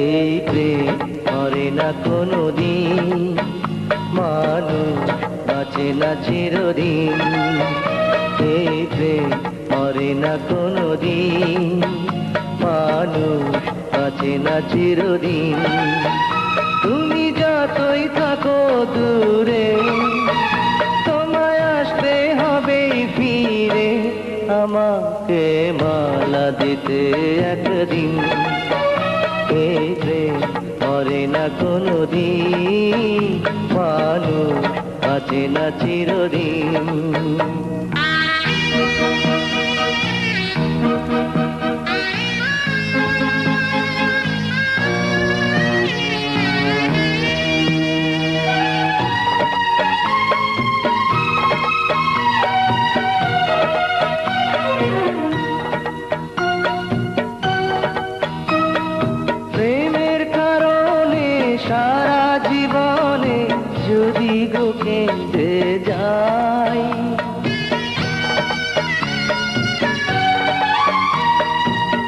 এই প্রেম মরে না কোনো দিন, মানুষ বাঁচে না চিরদিন। এই প্রেম মরে না কোনো দিন, মানুষ বাঁচে না চিরদিন। তুমি যতই থাকো দূরে, তোমায় আসতে হবে ফিরে, আমাকে মালা দিতে একদিন। এই প্রেম মরে না কোনো দিন, মানুষ বাঁচে না চিরদিন। সারা জীবনে যদি গো কেঁদে যাই,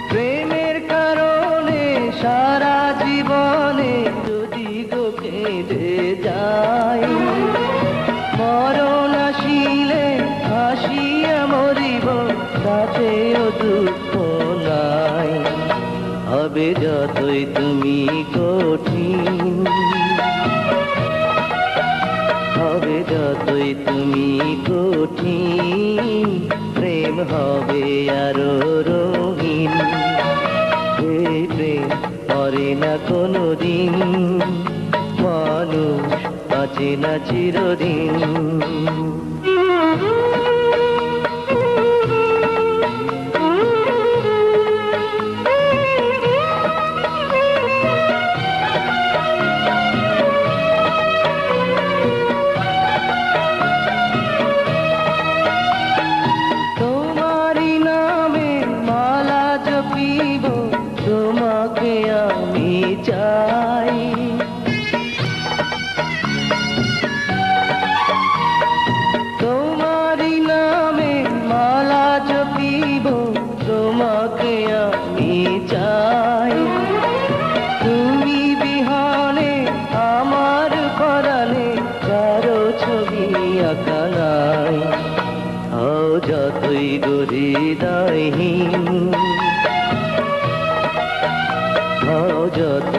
প্রেমের কারণে সারা জীবনে যদি গো কেঁদে যাই, মরণ আসিলে হাসিয়া মরিব, তাতেও দুঃখ নাই। হবে যতই তুমি কঠিন, হবে যতই তুমি কঠিন, প্রেম হবে আরো রঙিন। এই প্রেম মরে না কোনো দিন, মানুষ বাঁচে না চিরদিন। তোমাকে আমি চাই, তোমারই নামে মালা জপিব, তোমাকে আমি চাই। তুমি বিহানে আমার পরাণে কারো ছবি আঁকা নাই। হও যতই হৃদয়হীন, যত